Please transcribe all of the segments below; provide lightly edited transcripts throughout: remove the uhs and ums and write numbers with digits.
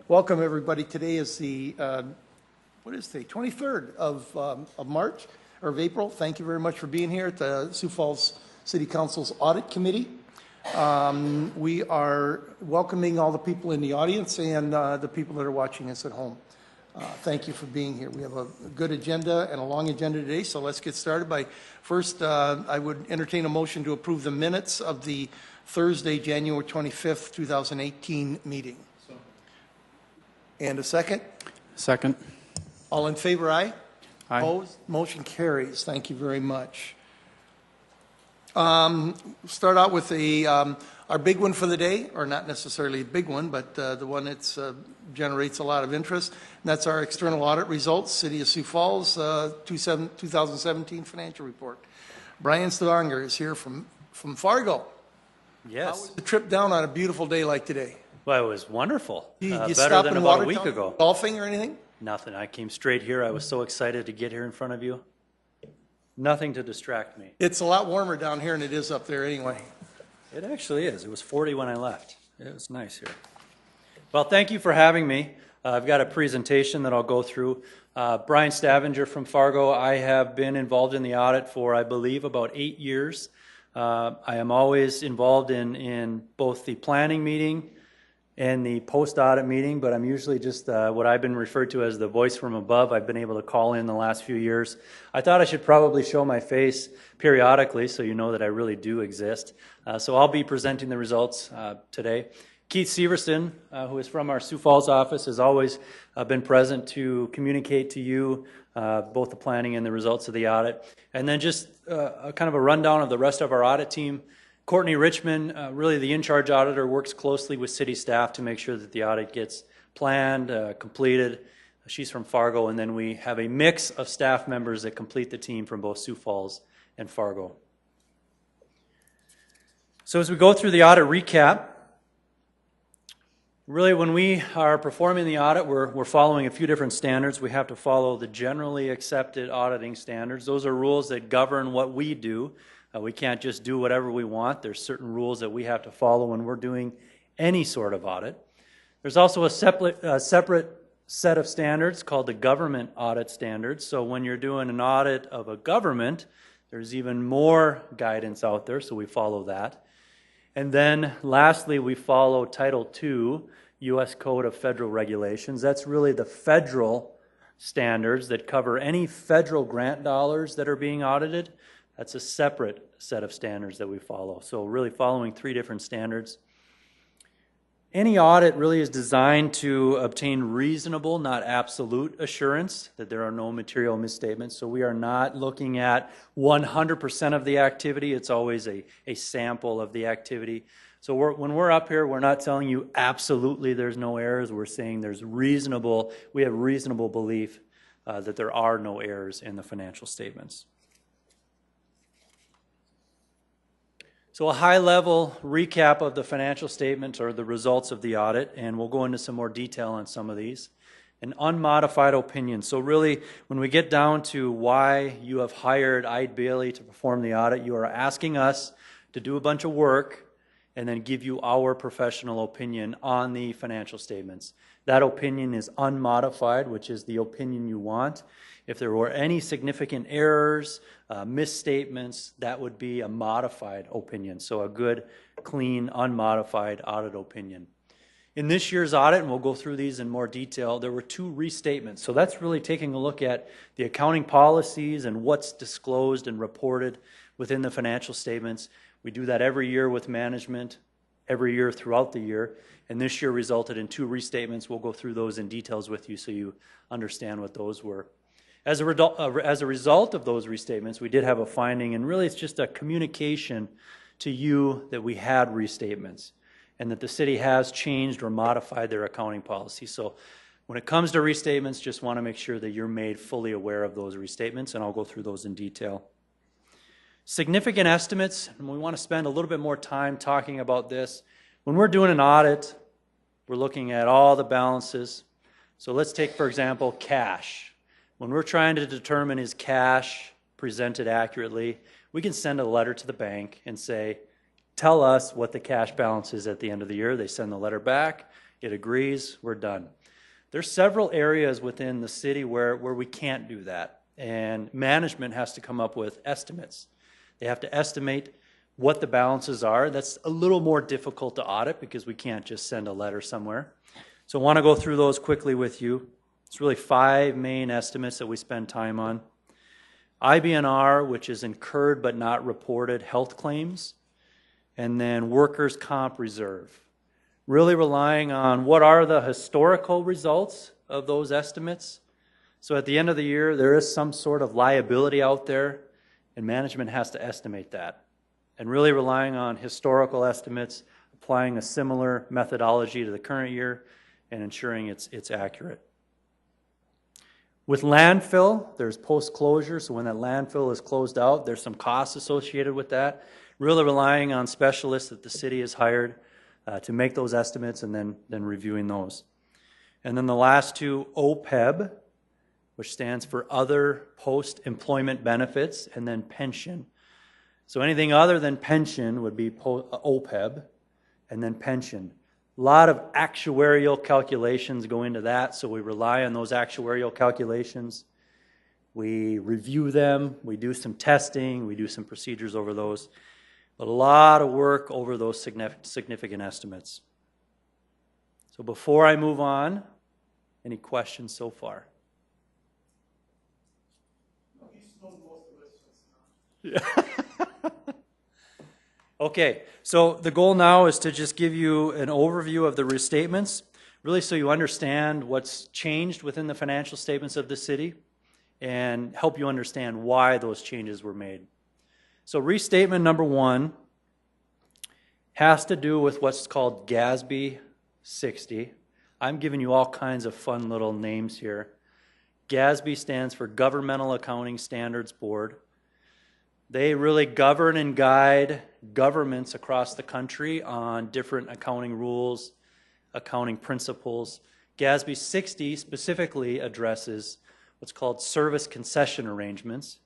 Welcome, everybody. Today is the, what is today? 23rd of March, or of April. Thank you very much for being here at the Sioux Falls City Council's Audit Committee. We are welcoming all the people in the audience and the people that are watching us at home. Thank you for being here. We have a good agenda and a long agenda today, so let's get started by first, I would entertain a motion to approve the minutes of the Thursday, January 25th, 2018 meeting. And a second? Second. All in favor, aye? Aye. Opposed? Motion carries. Thank you very much. Start out with our big one for the day, or not necessarily a big one, but the one that generates a lot of interest. And that's our external audit results, City of Sioux Falls 2017 financial report. Brian Stavanger is here from Fargo. Yes. How was the trip down on a beautiful day like today? Well, it was wonderful. You Better stop than in about a Watertown, week ago. Golfing or anything? Nothing. I came straight here. I was so excited to get here in front of you. Nothing to distract me. It's a lot warmer down here than it is up there anyway. It actually is. It was 40 when I left. It was nice here. Well, thank you for having me. I've got a presentation that I'll go through. Brian Stavanger from Fargo. I have been involved in the audit for, I believe, about 8 years. I am always involved in both the planning meeting and the post-audit meeting, but I'm usually just what I've been referred to as the voice from above. I've been able to call in the last few years. I thought I should probably show my face periodically so you know that I really do exist. So I'll be presenting the results today. Keith Severson, who is from our Sioux Falls office, has always been present to communicate to you both the planning and the results of the audit. And then just a kind of a rundown of the rest of our audit team. Courtney Richmond, really the in-charge auditor, works closely with city staff to make sure that the audit gets planned, completed. She's from Fargo, and then we have a mix of staff members that complete the team from both Sioux Falls and Fargo. So as we go through the audit recap, really when we are performing the audit, we're following a few different standards. We have to follow the generally accepted auditing standards. Those are rules that govern what we do. We can't just do whatever we want. There's certain rules that we have to follow when we're doing any sort of audit. There's also a separate set of standards called the government audit standards. So when you're doing an audit of a government, there's even more guidance out there, so we follow that. And then lastly, we follow Title II, U.S. Code of Federal Regulations. That's really the federal standards that cover any federal grant dollars that are being audited. That's a separate set of standards that we follow. So really following 3 different standards. Any audit really is designed to obtain reasonable, not absolute assurance that there are no material misstatements. So we are not looking at 100% of the activity. It's always a sample of the activity. So when we're up here, we're not telling you absolutely there's no errors. We're saying we have reasonable belief that there are no errors in the financial statements. So a high-level recap of the financial statements or the results of the audit, and we'll go into some more detail on some of these. An unmodified opinion. So really, when we get down to why you have hired Eide Bailey to perform the audit, you are asking us to do a bunch of work and then give you our professional opinion on the financial statements. That opinion is unmodified, which is the opinion you want. If there were any significant errors, misstatements, that would be a modified opinion. So a good, clean, unmodified audit opinion. In this year's audit, and we'll go through these in more detail, there were 2 restatements. So that's really taking a look at the accounting policies and what's disclosed and reported within the financial statements. We do that every year with management, every year throughout the year. And this year resulted in 2 restatements. We'll go through those in details with you so you understand what those were. As a result of those restatements, we did have a finding, and really it's just a communication to you that we had restatements and that the city has changed or modified their accounting policy. So when it comes to restatements, just want to make sure that you're made fully aware of those restatements, and I'll go through those in detail. Significant estimates, and we want to spend a little bit more time talking about this. When we're doing an audit, we're looking at all the balances. So let's take, for example, cash. When we're trying to determine is cash presented accurately, we can send a letter to the bank and say, tell us what the cash balance is at the end of the year. They send the letter back, It agrees, we're done. There's several areas within the city where we can't do that, and management has to come up with estimates. They have to estimate what the balances are. That's a little more difficult to audit because we can't just send a letter somewhere. So I want to go through those quickly with you. It's really 5 main estimates that we spend time on. IBNR, which is incurred but not reported health claims, and then workers' comp reserve. Really relying on what are the historical results of those estimates. So at the end of the year, there is some sort of liability out there, and management has to estimate that. And really relying on historical estimates, applying a similar methodology to the current year, and ensuring it's accurate. With landfill, there's post-closure, so when that landfill is closed out, there's some costs associated with that. Really relying on specialists that the city has hired to make those estimates and then reviewing those. And then the last 2, OPEB, which stands for Other Post-Employment Benefits, and then pension. So anything other than pension would be OPEB, and then pension. A lot of actuarial calculations go into that, so we rely on those actuarial calculations. We review them, we do some testing, we do some procedures over those. But a lot of work over those significant estimates. So before I move on, any questions so far? Yeah. Okay, so the goal now is to just give you an overview of the restatements, really so you understand what's changed within the financial statements of the city and help you understand why those changes were made. So restatement number 1 has to do with what's called Gatsby 60. I'm giving you all kinds of fun little names here. Gatsby stands for Governmental Accounting Standards Board. They really govern and guide governments across the country on different accounting rules, accounting principles. Gatsby 60 specifically addresses what's called service concession arrangements,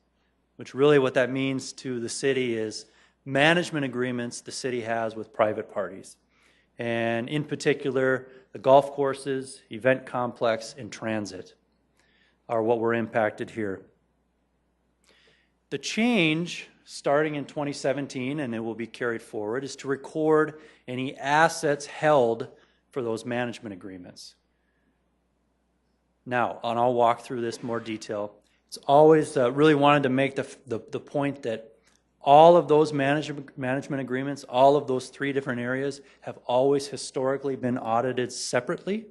which really what that means to the city is management agreements the city has with private parties. And in particular, the golf courses, event complex, and transit are what were impacted here. The change, starting in 2017, and it will be carried forward, is to record any assets held for those management agreements. Now, and I'll walk through this in more detail. It's always really wanted to make the point that all of those management agreements, all of those 3 different areas, have always historically been audited separately.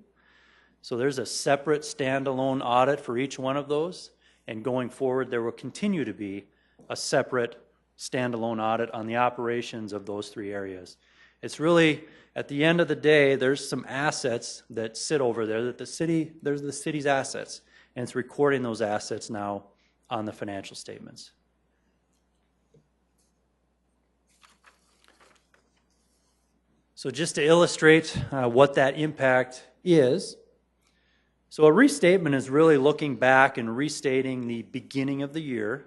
So there's a separate standalone audit for each one of those. And going forward, there will continue to be a separate standalone audit on the operations of those 3 areas. It's really, at the end of the day, there's some assets that sit over there that there's the city's assets, and it's recording those assets now on the financial statements. So just to illustrate what that impact is, so a restatement is really looking back and restating the beginning of the year.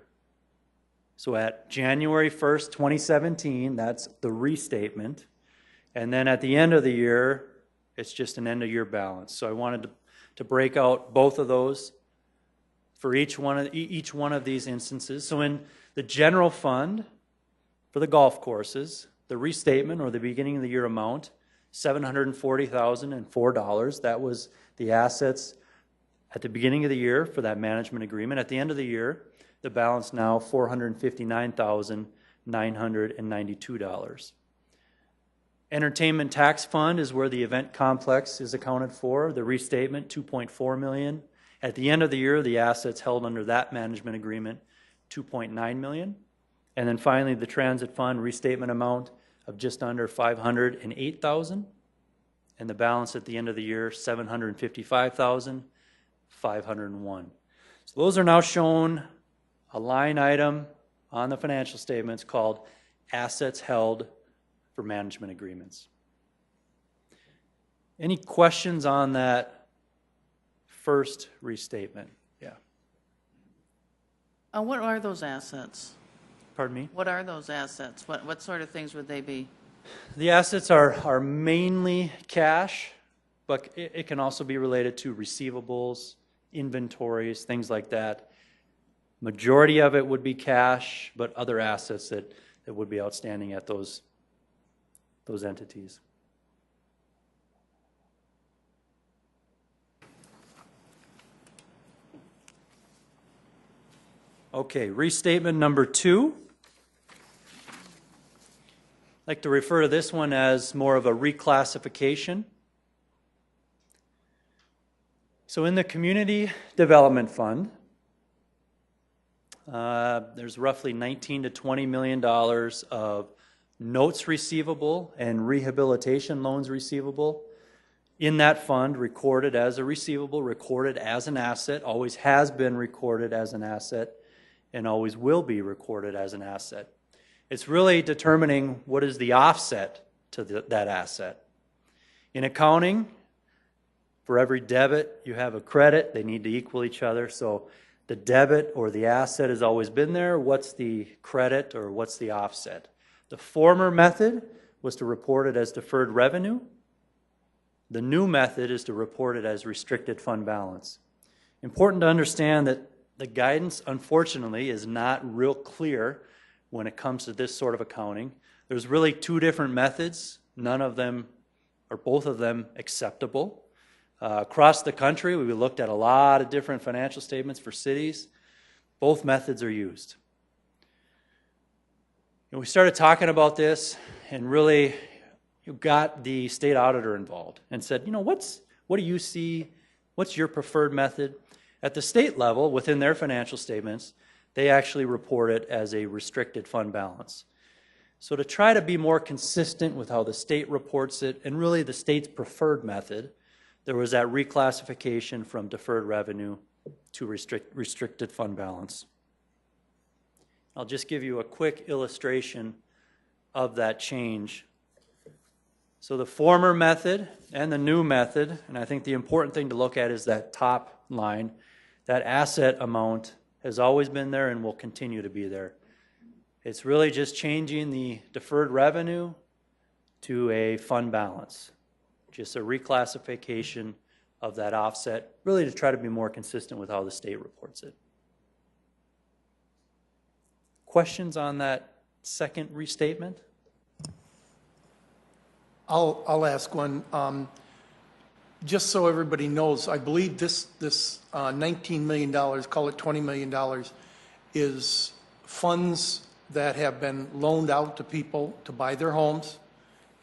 So at January 1st, 2017, that's the restatement. And then at the end of the year, it's just an end-of-year balance. So I wanted to break out both of those for each one of these instances. So in the general fund for the golf courses, the restatement or the beginning of the year amount, $740,004. That was the assets at the beginning of the year for that management agreement. At the end of the year, the balance now $459,992. Entertainment tax fund is where the event complex is accounted for. The restatement, $2.4 million. At the end of the year, the assets held under that management agreement, $2.9 million. And then finally, the transit fund restatement amount of just under $508,000. And the balance at the end of the year, $755,501. So those are now shown a line item on the financial statements called assets held for management agreements. Any questions on that first restatement? Yeah. What are those assets? Pardon me? What are those assets? What sort of things would they be? The assets are mainly cash, but it can also be related to receivables, inventories, things like that. Majority of it would be cash, but other assets that would be outstanding at those entities. Okay, restatement number 2. I'd like to refer to this one as more of a reclassification. So in the Community Development Fund, there's roughly $19 to $20 million of notes receivable and rehabilitation loans receivable in that fund, recorded as a receivable, recorded as an asset, always has been recorded as an asset, and always will be recorded as an asset. It's really determining what is the offset to that asset. In accounting, for every debit you have a credit, they need to equal each other. So the debit or the asset has always been there. What's the credit or what's the offset? The former method was to report it as deferred revenue. The new method is to report it as restricted fund balance. Important to understand that the guidance, unfortunately, is not real clear when it comes to this sort of accounting. There's really 2 different methods, none of them or both of them acceptable. Across the country, we looked at a lot of different financial statements for cities. Both methods are used. And we started talking about this, and really you got the state auditor involved and said, what do you see? What's your preferred method? At the state level, within their financial statements, they actually report it as a restricted fund balance. So to try to be more consistent with how the state reports it, and really the state's preferred method, there was that reclassification from deferred revenue to restricted fund balance. I'll just give you a quick illustration of that change. So the former method and the new method, and I think the important thing to look at is that top line. That asset amount has always been there and will continue to be there. It's really just changing the deferred revenue to a fund balance. Just a reclassification of that offset, really to try to be more consistent with how the state reports it. Questions on that second restatement? I'll ask one. Just so everybody knows, I believe this $19 million, call it $20 million, is funds that have been loaned out to people to buy their homes.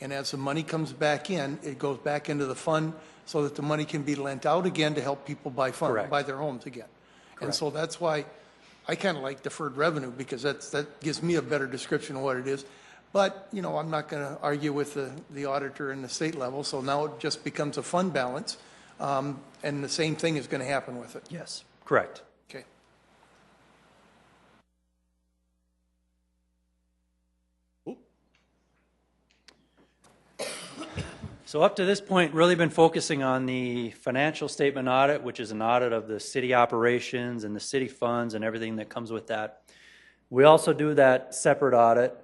And as the money comes back in, it goes back into the fund so that the money can be lent out again to help people buy their homes again. Correct. And so that's why I kind of like deferred revenue, because that gives me a better description of what it is. But, I'm not going to argue with the auditor in the state level, so now it just becomes a fund balance, and the same thing is going to happen with it. Yes, correct. Okay. So up to this point, really been focusing on the financial statement audit, which is an audit of the city operations and the city funds and everything that comes with that. We also do that separate audit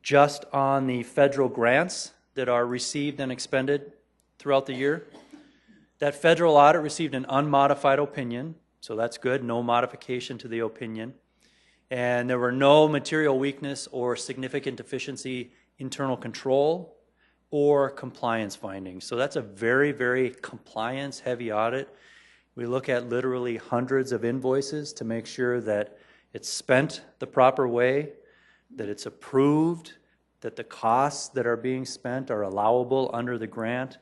just on the federal grants that are received and expended throughout the year. That federal audit received an unmodified opinion, so that's good, no modification to the opinion. And there were no material weakness or significant deficiency internal control or compliance findings. So that's a very, very compliance-heavy audit. We look at literally hundreds of invoices to make sure that it's spent the proper way, that it's approved, that the costs that are being spent are allowable under the grant.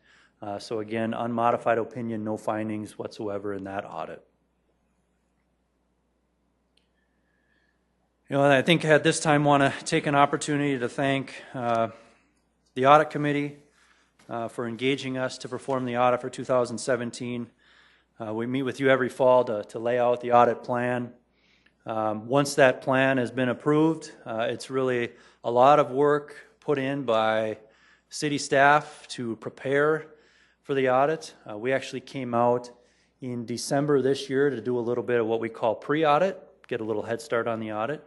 So again, unmodified opinion, no findings whatsoever in that audit. I think at this time want to take an opportunity to thank the Audit Committee for engaging us to perform the audit for 2017. We meet with you every fall to lay out the audit plan. Once that plan has been approved, it's really a lot of work put in by city staff to prepare for the audit. We actually came out in December this year to do a little bit of what we call pre-audit, get a little head start on the audit.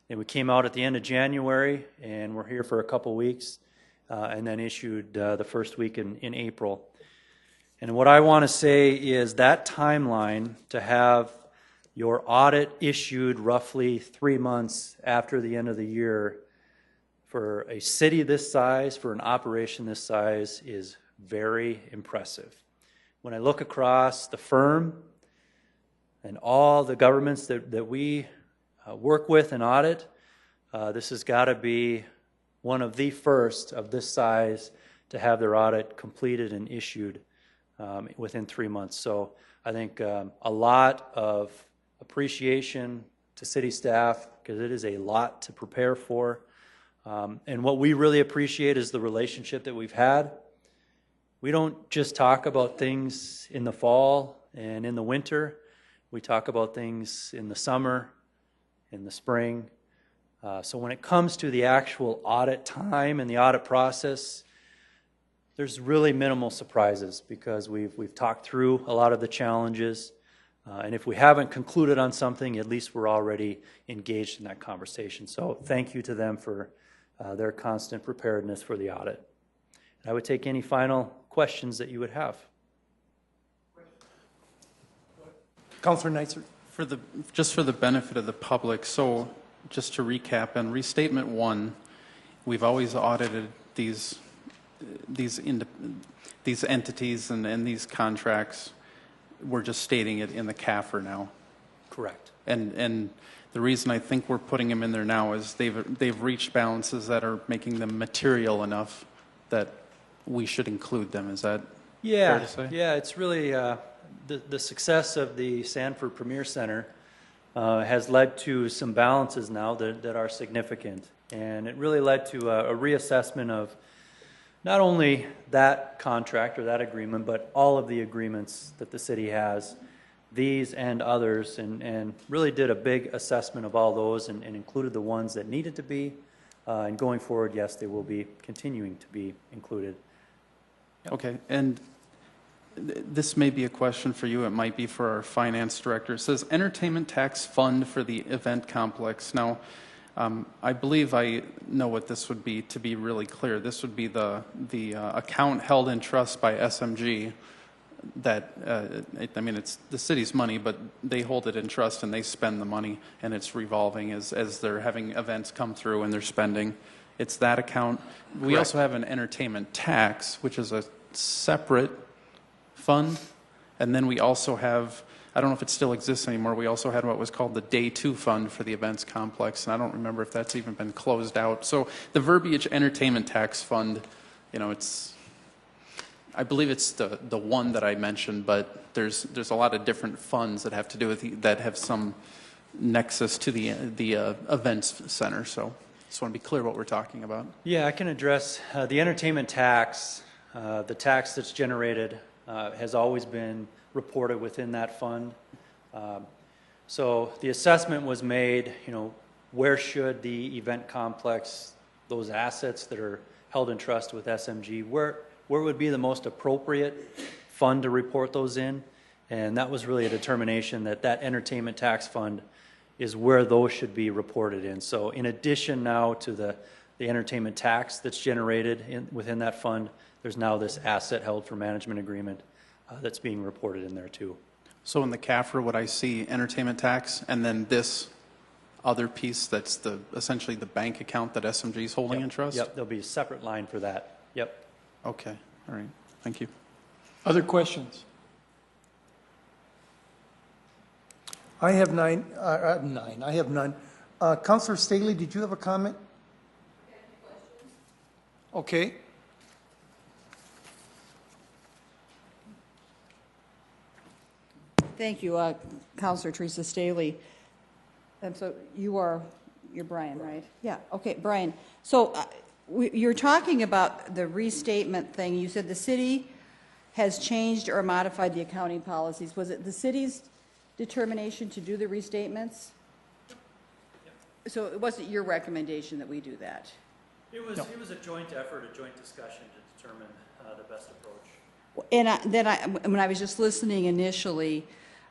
And we came out at the end of January, and we're here for a couple weeks, and then issued the first week in April. And what I want to say is that timeline to have your audit issued roughly 3 months after the end of the year for a city this size, for an operation this size, is very impressive. When I look across the firm and all the governments that we work with and audit, this has got to be one of the first of this size to have their audit completed and issued within 3 months. So I think a lot of appreciation to city staff, because it is a lot to prepare for. And what we really appreciate is the relationship that we've had. We don't just talk about things in the fall and in the winter. We talk about things in the summer, in the spring. So when it comes to the actual audit time and the audit process, there's really minimal surprises because we've talked through a lot of the challenges. And if we haven't concluded on something, at least we're already engaged in that conversation. So thank you to them for their constant preparedness for the audit. And I would take any final questions that you would have. Councilor Neitzer. Just for the benefit of the public, so just to recap, in Restatement 1, we've always audited these entities and these contracts. We're just stating it in the CAFR now. Correct. And the reason I think we're putting them in there now is they've reached balances that are making them material enough that we should include them. Is that fair to say? Yeah, it's really the success of the Sanford Premier Center has led to some balances now that are significant. And it really led to a reassessment of not only that contract or that agreement, but all of the agreements that the city has, these and others, and really did a big assessment of all those and included the ones that needed to be. And going forward, yes, they will be continuing to be included. Okay, and this may be a question for you, it might be for our finance director. It says entertainment tax fund for the event complex. Now, I believe I know what this would be, to be really clear. This would be the account held in trust by SMG that, I mean, it's the city's money, but they hold it in trust and they spend the money, and it's revolving as they're having events come through and they're spending. It's that account. We also have an entertainment tax, which is a separate fund, and then we also have, I don't know if it still exists anymore, we also had what was called the Day 2 Fund for the events complex, and I don't remember if that's even been closed out. So the verbiage entertainment tax fund, you know, I believe it's the one that I mentioned, but there's a lot of different funds that have to do with that have some nexus to the events center. So just want to be clear what we're talking about. Yeah, I can address the entertainment tax. The tax that's generated has always been reported within that fund. So the assessment was made, you know, where should the event complex, those assets that are held in trust with SMG, where would be the most appropriate fund to report those in? And that was really a determination that entertainment tax fund is where those should be reported in. So in addition now to the entertainment tax that's generated within that fund, there's now this asset held for management agreement that's being reported in there too. So in the CAFR, would I see entertainment tax and then this other piece that's essentially the bank account that SMG is holding in trust? Yep, there'll be a separate line for that. Yep. Okay, all right, thank you. Other questions? I have none. Councilor Staley, did you have a comment? Okay. Thank you, Councilor Teresa Staley. And so you're Brian, right? Yeah, okay, Brian. So you're talking about the restatement thing. You said the city has changed or modified the accounting policies. Was it the city's determination to do the restatements? Yep. So it wasn't your recommendation that we do that? It was a joint effort, a joint discussion to determine the best approach. And when I was just listening initially,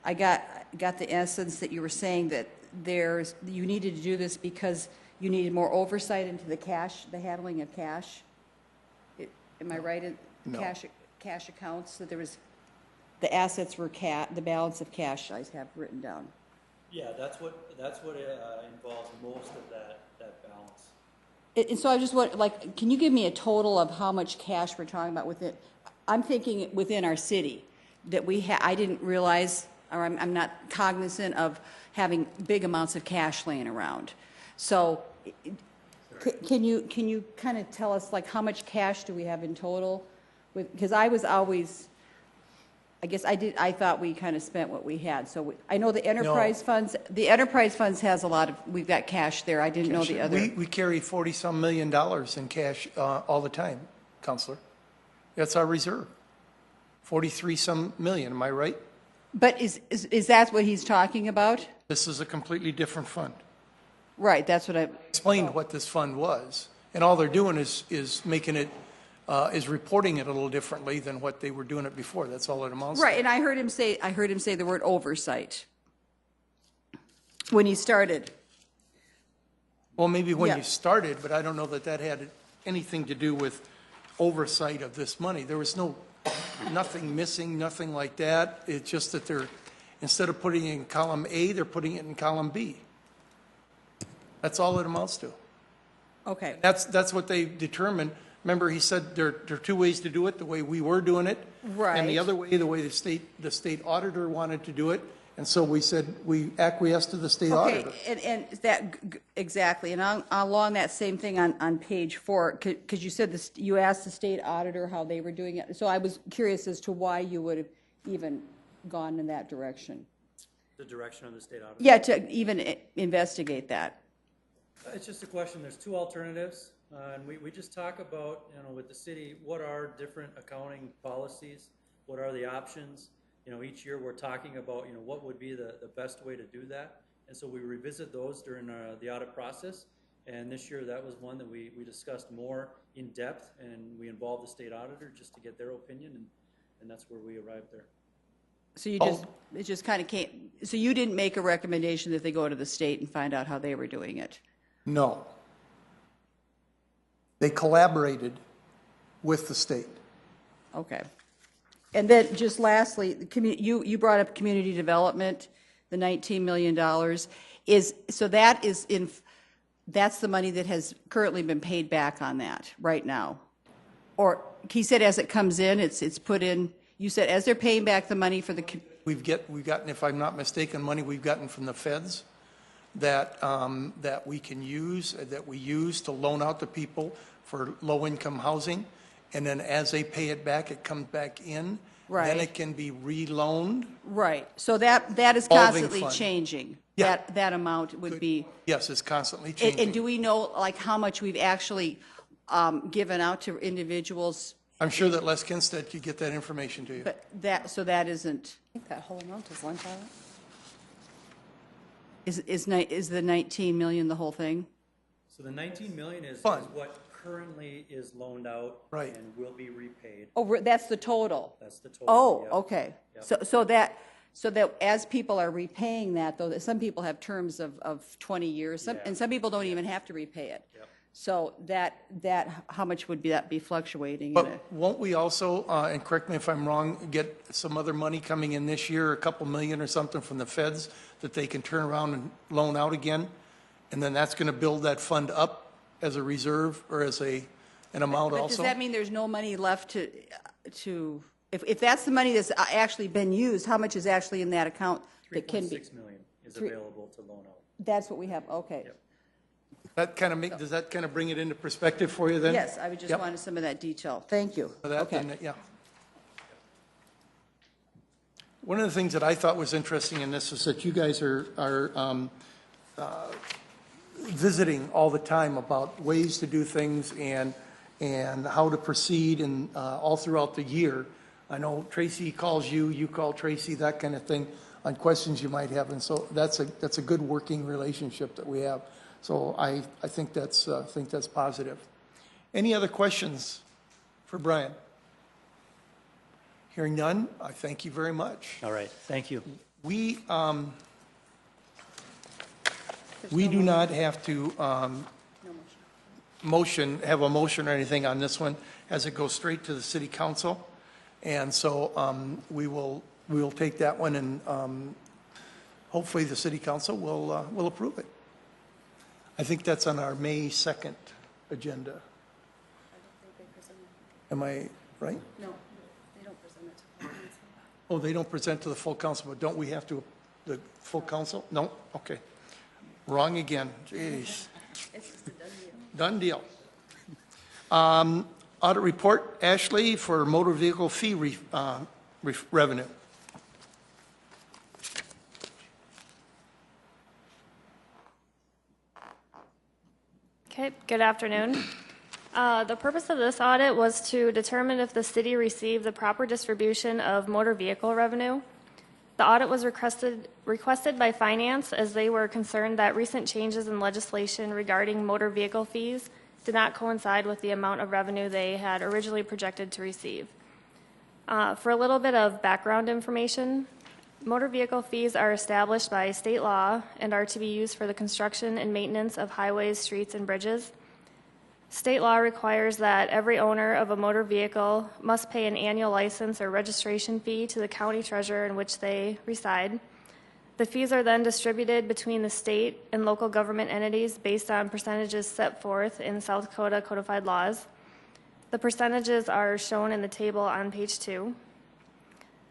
I got the essence that you were saying that you needed to do this because you needed more oversight into the handling of cash. Am I right? No. Cash accounts, that there was the assets were the balance of cash I have written down. Yeah, that's what involves most of that balance. And so I just want, like, can you give me a total of how much cash we're talking about within, I'm thinking within our city, that I didn't realize, or I'm not cognizant of having big amounts of cash laying around. So can you kind of tell us, like, how much cash do we have in total? Because I was always, I guess I thought we kind of spent what we had. So I know the enterprise funds has a lot of, we've got cash there. I didn't know the other. We carry $40-some million in cash all the time, Counselor. That's our reserve. 43-some million, am I right? But is that what he's talking about? This is a completely different fund. Right, that's what I, Explained what this fund was, and all they're doing is making it, is reporting it a little differently than what they were doing it before. That's all it amounts to. right, and I heard him say the word oversight when he started. Well, maybe when Yeah. you started, but I don't know that that had anything to do with oversight of this money. There was nothing missing, nothing like that. It's just that they're, instead of putting it in column A, they're putting it in column B. That's all it amounts to. Okay, That's what they determined. Remember, he said there are two ways to do it, the way we were doing it. And the Right. other way, the way the state auditor wanted to do it. And so we said, we acquiesced to the state auditor. okay, and that, exactly, and along that same thing on page 4, because you said this, you asked the state auditor how they were doing it, so I was curious as to why you would have even gone in that direction. The direction of the state auditor? Yeah, to even investigate that. It's just a question, there's two alternatives, and we just talk about, with the city, what are different accounting policies, what are the options? Each year we're talking about, what would be the best way to do that. And so we revisit those during the audit process. And this year that was one that we discussed more in depth, and we involved the state auditor just to get their opinion, and that's where we arrived there. So it just kind of came, so you didn't make a recommendation that they go to the state and find out how they were doing it? No. They collaborated with the state. Okay. And then just lastly, you brought up community development, the $19 million. That's the money that has currently been paid back on that right now? Or he said as it comes in, it's put in, you said as they're paying back the money for the. We've gotten, if I'm not mistaken, money we've gotten from the feds that we can use, that we use to loan out to people for low-income housing. And then as they pay it back, it comes back in. Right. Then it can be reloaned. Right. So that is Revolving constantly fund. changing. Yeah. That amount would be. Yes, it's constantly And changing. do we know, like, how much we've actually given out to individuals? I'm sure that Les Kinstead could get that information to you. But that isn't, I think that whole amount is lunch hour. is the 19 million the whole thing? So the 19 million is Fund. what currently is loaned out Right. and will be repaid. Oh, that's the total? That's the total. Oh, yeah. okay. Yep. So that as people are repaying that, though, that some people have terms of 20 years, Yeah. and some people don't even have to repay it. Yep. So that, how much would that be fluctuating? in But it? won't we also, and correct me if I'm wrong, get some other money coming in this year, a couple million or something from the feds that they can turn around and loan out again? And then that's going to build that fund up as a reserve or as an amount But also? does that mean there's no money left if that's the money that's actually been used, how much is actually in that account that can be? 3.6 million is Three- available to loan out. That's what we have, okay. Yep. Does that kind of bring it into perspective for you then? Yes, I would just Yep. wanted some of that detail. Thank you. For that, Okay. then, yeah. One of the things that I thought was interesting in this is that you guys are visiting all the time about ways to do things and how to proceed and all throughout the year. I know Tracy calls you, you call Tracy, that kind of thing, on questions you might have. And so that's a good working relationship that we have. So I think that's positive. Any other questions for Brian? Hearing none, I thank you very much. All right, thank you. We do not have to have a motion or anything on this one, as it goes straight to the city council. And so we will we'll take that one and hopefully the city council will approve it. I think that's on our May 2nd agenda. Am I right? No, they don't present it to the council. Oh, they don't present to the full council, but don't we have to, the full council? No? Okay. Wrong again. Jeez. It's just a done deal. Done deal. Audit report, Ashley, for motor vehicle fee revenue. Okay, good afternoon. The purpose of this audit was to determine if the city received the proper distribution of motor vehicle revenue. The audit was requested by finance as they were concerned that recent changes in legislation regarding motor vehicle fees did not coincide with the amount of revenue they had originally projected to receive. For a little bit of background information, motor vehicle fees are established by state law and are to be used for the construction and maintenance of highways, streets, and bridges. State law requires that every owner of a motor vehicle must pay an annual license or registration fee to the county treasurer in which they reside. The fees are then distributed between the state and local government entities based on percentages set forth in South Dakota codified laws. The percentages are shown in the table on page 2.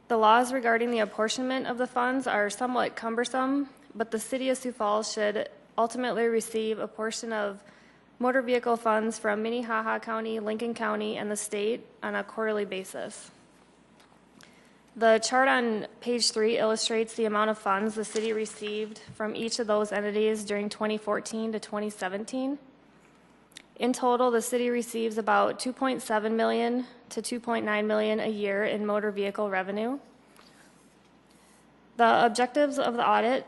The laws regarding the apportionment of the funds are somewhat cumbersome, but the city of Sioux Falls should ultimately receive a portion of motor vehicle funds from Minnehaha County, Lincoln County, and the state on a quarterly basis. The chart on page 3 illustrates the amount of funds the city received from each of those entities during 2014 to 2017. In total, the city receives about $2.7 million to $2.9 million a year in motor vehicle revenue. The objectives of the audit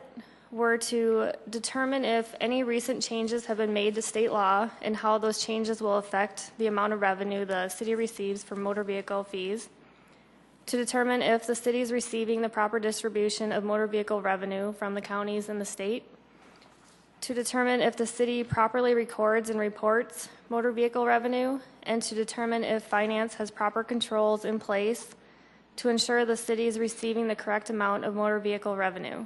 were to determine if any recent changes have been made to state law and how those changes will affect the amount of revenue the city receives from motor vehicle fees, to determine if the city is receiving the proper distribution of motor vehicle revenue from the counties and the state, to determine if the city properly records and reports motor vehicle revenue, and to determine if finance has proper controls in place to ensure the city is receiving the correct amount of motor vehicle revenue.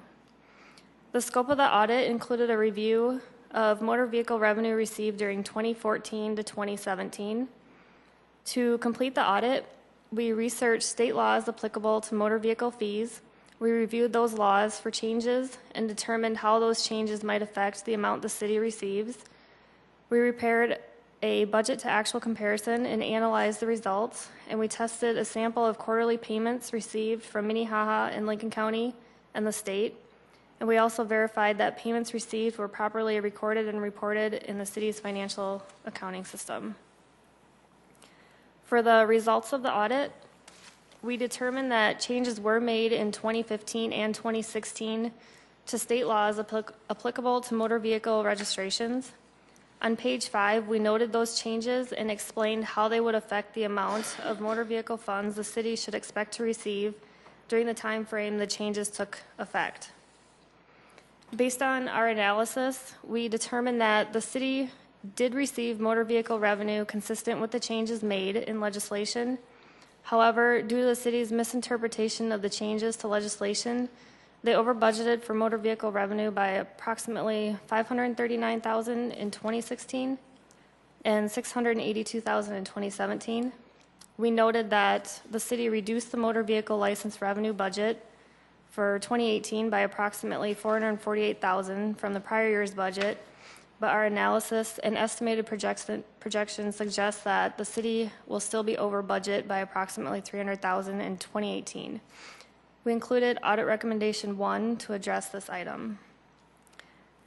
The scope of the audit included a review of motor vehicle revenue received during 2014 to 2017. To complete the audit, we researched state laws applicable to motor vehicle fees. We reviewed those laws for changes and determined how those changes might affect the amount the city receives. We prepared a budget to actual comparison and analyzed the results, and we tested a sample of quarterly payments received from Minnehaha and Lincoln County and the state. And we also verified that payments received were properly recorded and reported in the city's financial accounting system. For the results of the audit, we determined that changes were made in 2015 and 2016 to state laws applicable to motor vehicle registrations. On page 5, we noted those changes and explained how they would affect the amount of motor vehicle funds the city should expect to receive during the time frame the changes took effect. Based on our analysis, we determined that the city did receive motor vehicle revenue consistent with the changes made in legislation. However, due to the city's misinterpretation of the changes to legislation, they over-budgeted for motor vehicle revenue by approximately $539,000 in 2016 and $682,000 in 2017. We noted that the city reduced the motor vehicle license revenue budget for 2018 by approximately $448,000 from the prior year's budget, but our analysis and estimated projections suggest that the city will still be over budget by approximately $300,000 in 2018. We included Audit Recommendation 1 to address this item.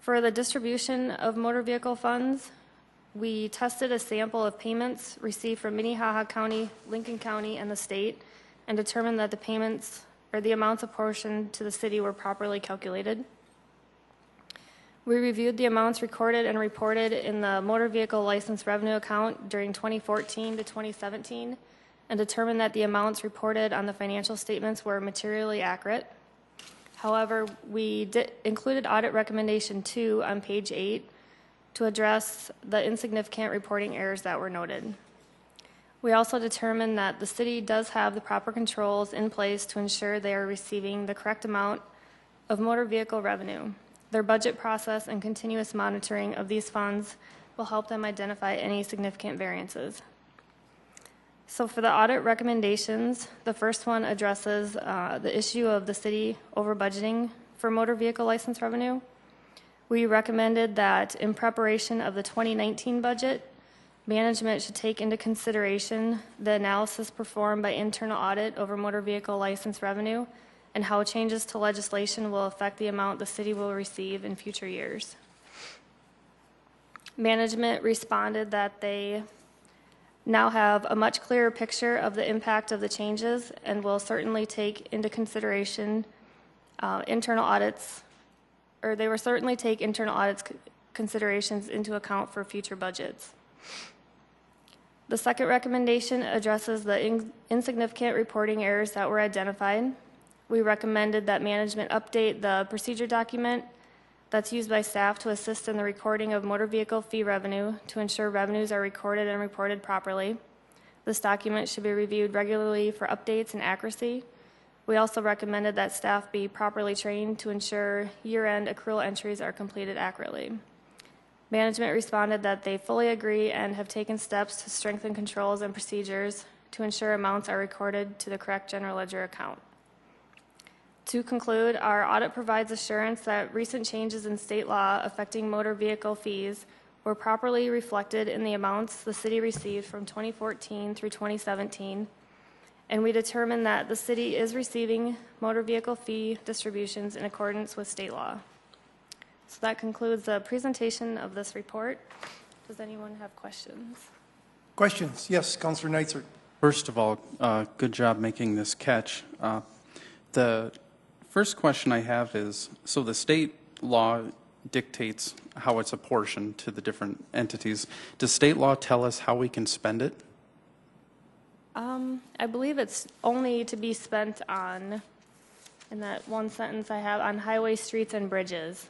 For the distribution of motor vehicle funds, we tested a sample of payments received from Minnehaha County, Lincoln County, and the state, and determined that the payments or the amounts apportioned to the city were properly calculated. We reviewed the amounts recorded and reported in the motor vehicle license revenue account during 2014 to 2017 and determined that the amounts reported on the financial statements were materially accurate. However, we included Audit Recommendation 2 on page 8 to address the insignificant reporting errors that were noted. We also determined that the city does have the proper controls in place to ensure they are receiving the correct amount of motor vehicle revenue. Their budget process and continuous monitoring of these funds will help them identify any significant variances. So for the audit recommendations, the first one addresses the issue of the city over budgeting for motor vehicle license revenue. We recommended that in preparation of the 2019 budget, management should take into consideration the analysis performed by internal audit over motor vehicle license revenue and how changes to legislation will affect the amount the city will receive in future years. Management responded that they now have a much clearer picture of the impact of the changes and will certainly take into consideration internal audits, or they will certainly take internal audits considerations into account for future budgets. The second recommendation addresses the insignificant reporting errors that were identified. We recommended that management update the procedure document that's used by staff to assist in the recording of motor vehicle fee revenue to ensure revenues are recorded and reported properly. This document should be reviewed regularly for updates and accuracy. We also recommended that staff be properly trained to ensure year-end accrual entries are completed accurately. Management responded that they fully agree and have taken steps to strengthen controls and procedures to ensure amounts are recorded to the correct general ledger account. To conclude, our audit provides assurance that recent changes in state law affecting motor vehicle fees were properly reflected in the amounts the city received from 2014 through 2017, and we determined that the city is receiving motor vehicle fee distributions in accordance with state law. So that concludes the presentation of this report. Does anyone have questions? Questions? Yes, Councilor Neitzer. First of all, good job making this catch. The first question I have is, so the state law dictates how it's apportioned to the different entities. Does state law tell us how we can spend it? I believe it's only to be spent on, in that one sentence I have, on highways, streets, and bridges.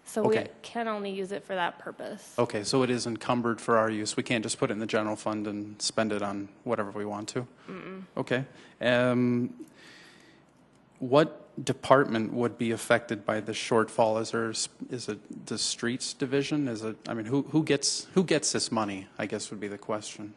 So we Okay. can only use it for that purpose. Okay, so it is encumbered for our use. We can't just put it in the general fund and spend it on whatever we want to? Okay. What department would be affected by the shortfall? Is it the streets division? Is it, I mean, who gets this money, I guess would be the question.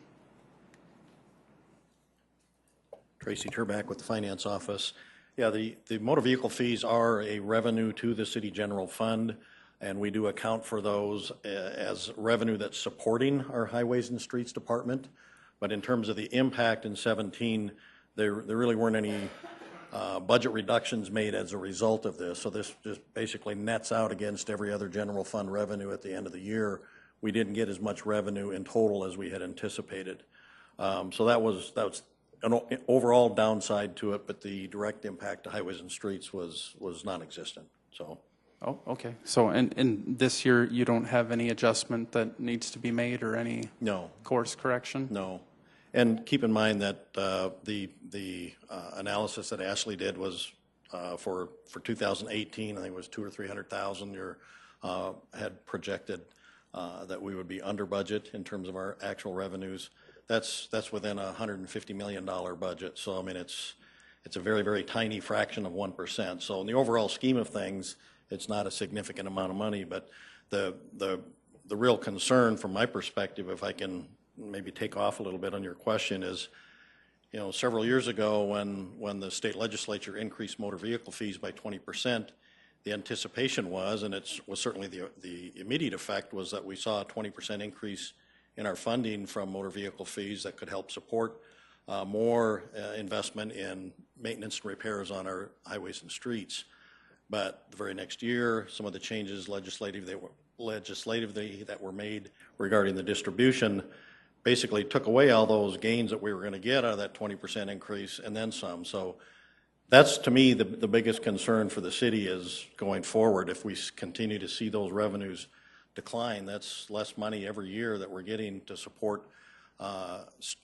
Tracy Turback with the Finance Office. Yeah, the motor vehicle fees are a revenue to the city general fund, and we do account for those as revenue that's supporting our highways and streets department. But in terms of the impact in 17, there really weren't any budget reductions made as a result of this. So this just basically nets out against every other general fund revenue at the end of the year. We didn't get as much revenue in total as we had anticipated. So that was an overall downside to it, but the direct impact to highways and streets was non-existent. So. Oh, okay. So, and this year you don't have any adjustment that needs to be made or any course correction? No. And keep in mind that the analysis that Ashley did was for 2018. I think it was 200,000 or 300,000. Had projected that we would be under budget in terms of our actual revenues. That's within a $150 million budget. So I mean, it's a very, very tiny fraction of 1%. So in the overall scheme of things, it's not a significant amount of money. But the real concern from my perspective, if I can maybe take off a little bit on your question, is, you know, several years ago when the state legislature increased motor vehicle fees by 20%, the anticipation was, and it was certainly the immediate effect, was that we saw a 20% increase in our funding from motor vehicle fees that could help support more investment in maintenance and repairs on our highways and streets. But the very next year, some of the changes legislatively that were made regarding the distribution basically took away all those gains that we were going to get out of that 20% increase and then some. So that's, to me, the biggest concern for the city is going forward. If we continue to see those revenues decline, that's less money every year that we're getting to support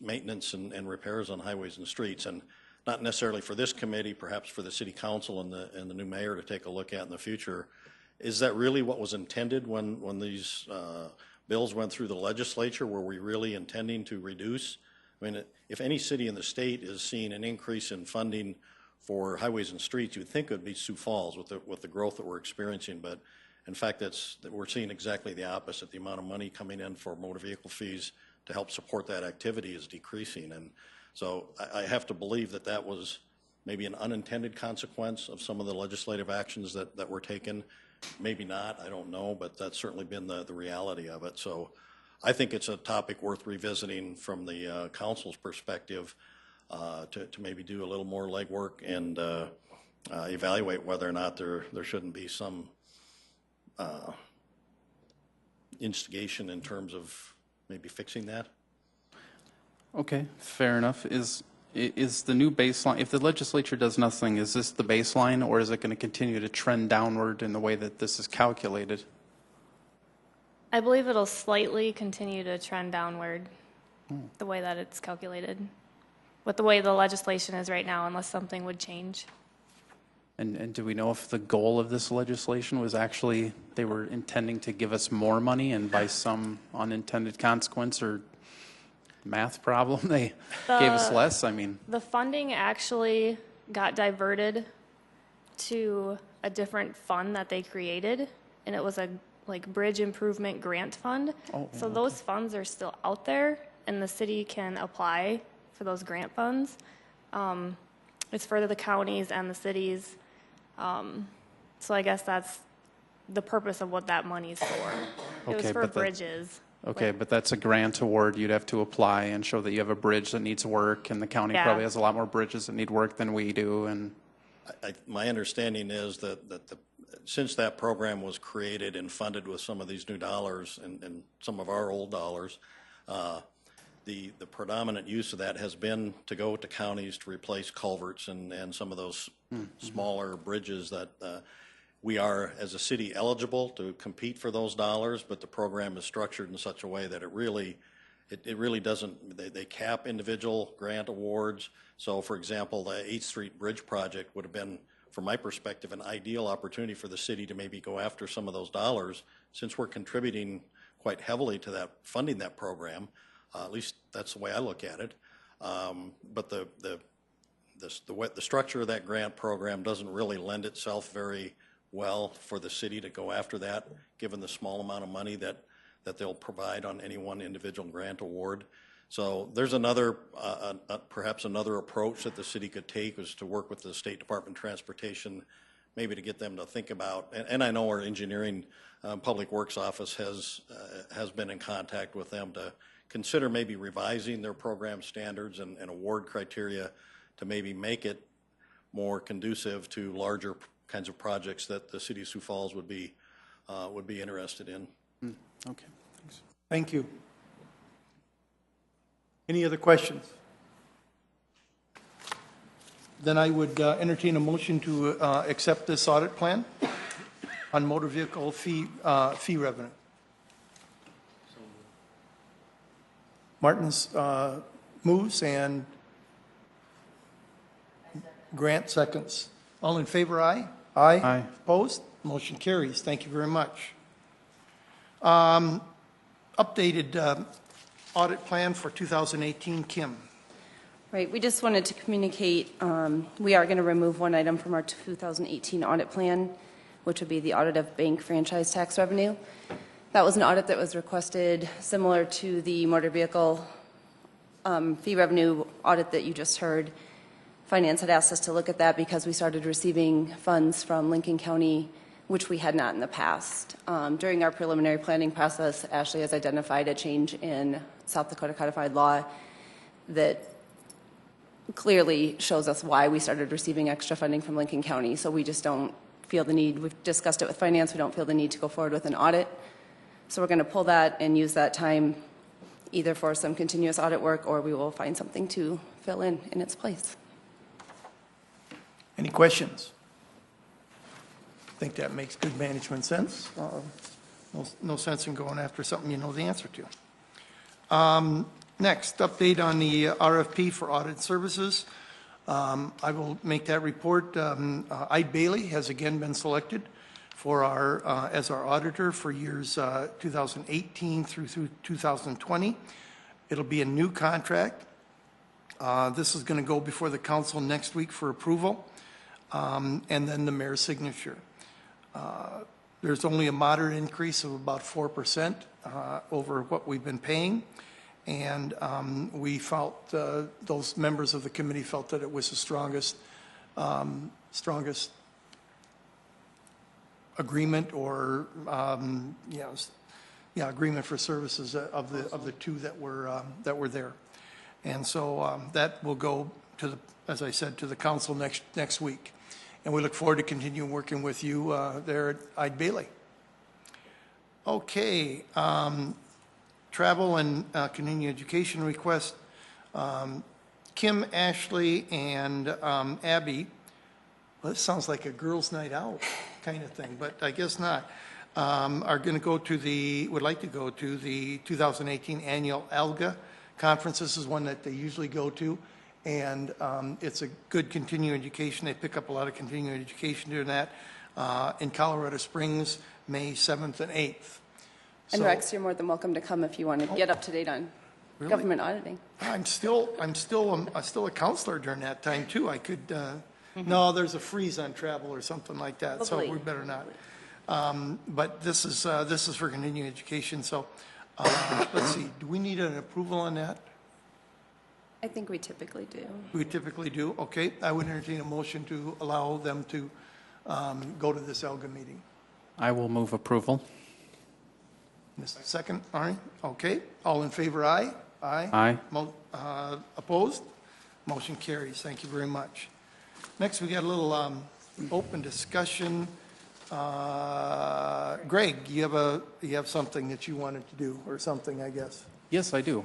maintenance and repairs on highways and streets. And not necessarily for this committee, perhaps for the city council and the new mayor to take a look at in the future. Is that really what was intended when these bills went through the legislature? Were we really intending to reduce I mean, if any city in the state is seeing an increase in funding for highways and streets, you would think it would be Sioux Falls with the growth that we're experiencing. But in fact, we're seeing exactly the opposite. The amount of money coming in for motor vehicle fees to help support that activity is decreasing. And so I have to believe that that was maybe an unintended consequence of some of the legislative actions that were taken. Maybe not, I don't know, but that's certainly been the reality of it. So I think it's a topic worth revisiting from the council's perspective to maybe do a little more legwork and evaluate whether or not there shouldn't be some instigation in terms of maybe fixing that. Okay, fair enough. Is the new baseline, if the legislature does nothing, is this the baseline, or is it going to continue to trend downward in the way that this is calculated? I believe it'll slightly continue to trend downward, the way that it's calculated, with the way the legislation is right now, unless something would change. And do we know if the goal of this legislation was actually they were intending to give us more money, and by some unintended consequence or math problem they gave us less? I mean, the funding actually got diverted to a different fund that they created, and it was a bridge improvement grant fund. So those funds are still out there, and the city can apply for those grant funds. It's for the counties and the cities. So I guess that's the purpose of what that money's for. It was for bridges. Okay, but that's a grant award. You'd have to apply and show that you have a bridge that needs work, and the county probably has a lot more bridges that need work than we do. And my understanding is that since that program was created and funded with some of these new dollars and some of our old dollars, the predominant use of that has been to go to counties to replace culverts and some of those smaller bridges that we are, as a city, eligible to compete for those dollars, but the program is structured in such a way that it really doesn't, they cap individual grant awards. So, for example, the 8th Street Bridge project would have been, from my perspective, an ideal opportunity for the city to maybe go after some of those dollars, since we're contributing quite heavily to that, funding that program. At least that's the way I look at it. But the structure of that grant program doesn't really lend itself very well for the city to go after that, given the small amount of money that they'll provide on any one individual grant award. So there's another, perhaps another approach that the city could take, is to work with the State Department of Transportation, maybe to get them to think about, and I know our engineering public works office has been in contact with them to consider maybe revising their program standards and award criteria to maybe make it more conducive to larger kinds of projects that the city of Sioux Falls would be interested in. okay, thanks. Thank you. Any other questions? Then I would entertain a motion to accept this audit plan on motor vehicle fee revenue. Martin's moves and Grant seconds. All in favor, aye? Aye. Aye. Opposed? Motion carries. Thank you very much. Updated audit plan for 2018, Kim. Right, we just wanted to communicate, we are going to remove one item from our 2018 audit plan, which would be the audit of bank franchise tax revenue. That was an audit that was requested similar to the motor vehicle fee revenue audit that you just heard. Finance had asked us to look at that because we started receiving funds from Lincoln County, which we had not in the past. During our preliminary planning process, Ashley has identified a change in South Dakota codified law that clearly shows us why we started receiving extra funding from Lincoln County. So we just don't feel the need, we've discussed it with finance, we don't feel the need to go forward with an audit. So we're going to pull that and use that time either for some continuous audit work, or we will find something to fill in its place. Any questions? I think that makes good management sense. No sense in going after something you know the answer to. Next, update on the RFP for Audit Services. I will make that report. Ide Bailey has again been selected for as our auditor for years 2018 through 2020. It'll be a new contract. This is going to go before the council next week for approval, and then the mayor's signature. There's only a moderate increase of about 4% over what we've been paying, and we felt, those members of the committee felt that it was the strongest agreement or, agreement for services of the two that were there. And so that will go to the, as I said, to the council next week. And we look forward to continuing working with you there at Ide Bailey. Okay, travel and continuing education request. Kim, Ashley, and Abby. Well, this sounds like a girls' night out kind of thing, but I guess not. Are going to go to would like to go to the 2018 annual ALGA conference. This is one that they usually go to, and it's a good continuing education. They pick up a lot of continuing education doing that in Colorado Springs, May 7th and 8th. And Rex, you're more than welcome to come if you want to get up to date on government auditing. I'm still a counselor during that time too. I could. No, there's a freeze on travel or something like that, so we better not. But this is for continuing education. So let's see. Do we need an approval on that? I think we typically do. We typically do. Okay. I would entertain a motion to allow them to go to this ALGA meeting. I will move approval. Second, all right. Okay. All in favor, aye? Aye. Opposed? Motion carries. Thank you very much. Next, we got a little open discussion. Greg, you have something that you wanted to do, or something, I guess. Yes, I do.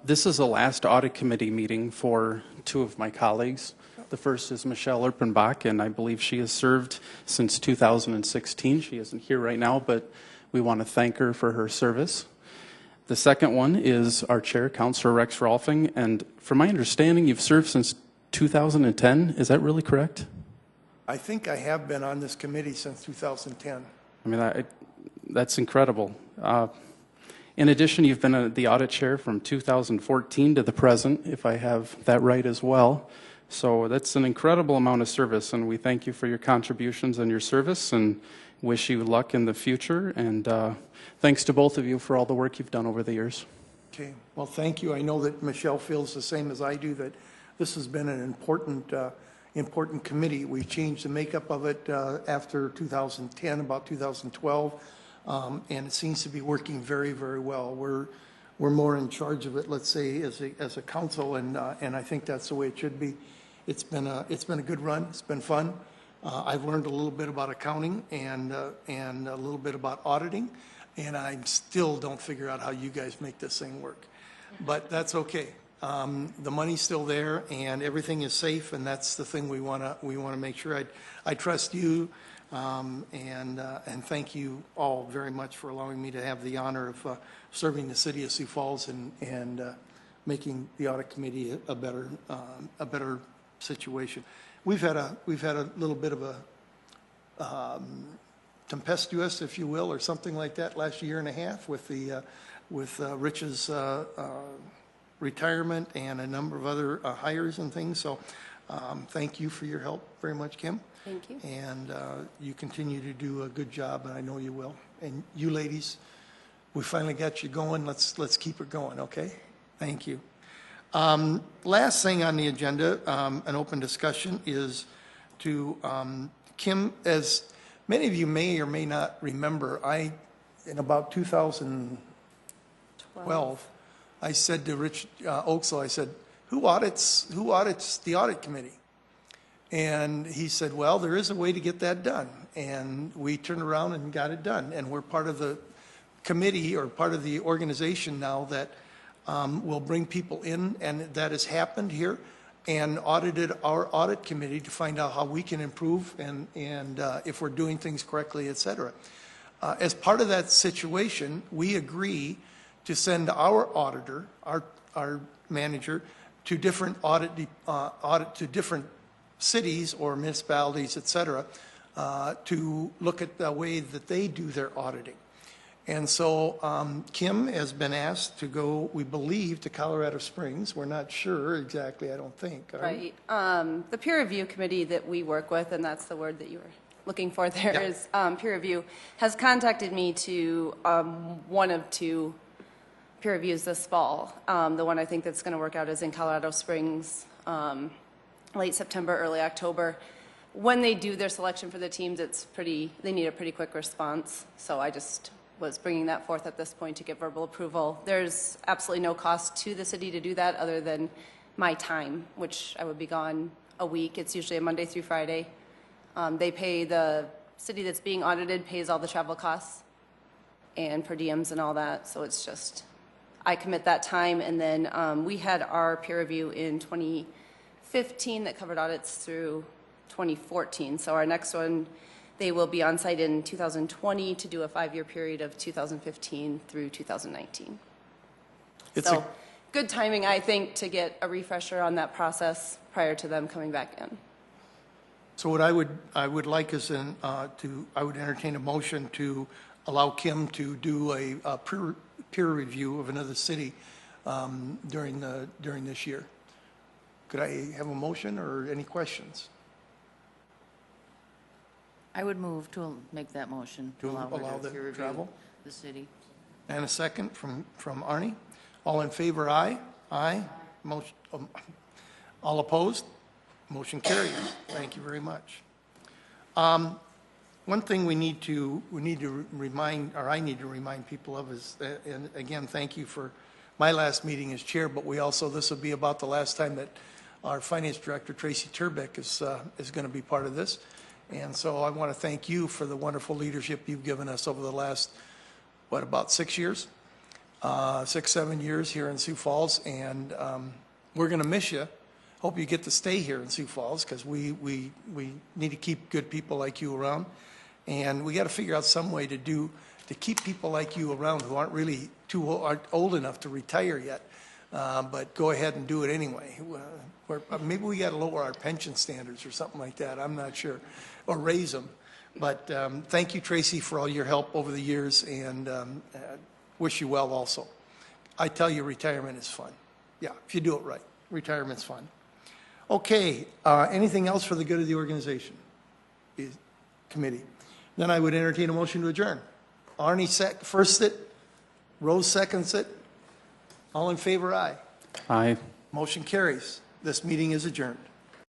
This is the last audit committee meeting for two of my colleagues. The first is Michelle Erpenbach, and I believe she has served since 2016. She isn't here right now, but we want to thank her for her service. The second one is our chair, Councilor Rex Rolfing, and from my understanding, you've served since 2010. Is that really correct? I think I have been on this committee since 2010. I mean, that's incredible. In addition, you've been the audit chair from 2014 to the present, if I have that right as well. So that's an incredible amount of service, and we thank you for your contributions and your service and wish you luck in the future. And thanks to both of you for all the work you've done over the years. Okay. Well, thank you. I know that Michelle feels the same as I do, that this has been an important committee. We changed the makeup of it after 2010, about 2012, and it seems to be working very, very well. We're more in charge of it, let's say, as a council, and I think that's the way it should be. It's been a good run. It's been fun. I've learned a little bit about accounting and a little bit about auditing, and I still don't figure out how you guys make this thing work, but that's okay. The money's still there, and everything is safe, and that's the thing we want to make sure. I trust you, and thank you all very much for allowing me to have the honor of serving the city of Sioux Falls and making the audit committee a better situation. We've had a little bit of a tempestuous, if you will, or something like that last year and a half with Rich's retirement and a number of other hires and things. So thank you for your help very much, Kim. Thank you. And you continue to do a good job, and I know you will. And you ladies, we finally got you going. Let's keep it going, okay? Thank you. Last thing on the agenda, an open discussion, is to Kim. As many of you may or may not remember, in about 2012, I said to Rich Oaksall, I said, who audits the audit committee? And he said, well, there is a way to get that done. And we turned around and got it done. And we're part of the committee, or part of the organization now, that will bring people in, and that has happened here, and audited our audit committee to find out how we can improve and if we're doing things correctly, et cetera. As part of that situation, we agree to send our auditor, our manager, to different to different cities or municipalities, et cetera, to look at the way that they do their auditing. And so Kim has been asked to go, we believe, to Colorado Springs. We're not sure exactly, I don't think. are we? Right. The peer review committee that we work with, and that's the word that you were looking for there, Yeah. is peer review, has contacted me to one of two peer reviews this fall. The one I think that's going to work out is in Colorado Springs, late September, early October. When they do their selection for the teams, they need a pretty quick response. So I just was bringing that forth at this point to get verbal approval. There's absolutely no cost to the city to do that other than my time, which I would be gone a week. It's usually a Monday through Friday. They pay, the city that's being audited pays all the travel costs and per diems and all that. So it's just, I commit that time. And then we had our peer review in 2015 that covered audits through 2014. So our next one, they will be on site in 2020 to do a 5-year period of 2015 through 2019. So good timing, I think, to get a refresher on that process prior to them coming back in. So what I would like is I would entertain a motion to allow Kim to do a peer review of another city during this year. Could I have a motion or any questions? I would move to make that motion. To her allow the peer review travel? The city. And a second from Arnie. All in favor, aye? Aye. Motion, all opposed? Motion carries. Thank you very much. One thing we need to remind, or I need to remind people of is, and again, thank you for my last meeting as chair, but this will be about the last time that our finance director, Tracy Turbeck, is going to be part of this. And so I want to thank you for the wonderful leadership you've given us over the last, about 6 years? 7 years here in Sioux Falls. And we're going to miss you. Hope you get to stay here in Sioux Falls because we need to keep good people like you around. And we got to figure out some way to keep people like you around who aren't really aren't old enough to retire yet. But go ahead and do it anyway. Maybe we got to lower our pension standards or something like that. I'm not sure. Or raise them. But thank you, Tracy, for all your help over the years, and wish you well also. I tell you, retirement is fun. Yeah, if you do it right. Retirement's fun. Okay, anything else for the good of the organization? Committee. Then I would entertain a motion to adjourn. Arnie first it. Rose seconds it. All in favor, aye. Aye. Motion carries. This meeting is adjourned.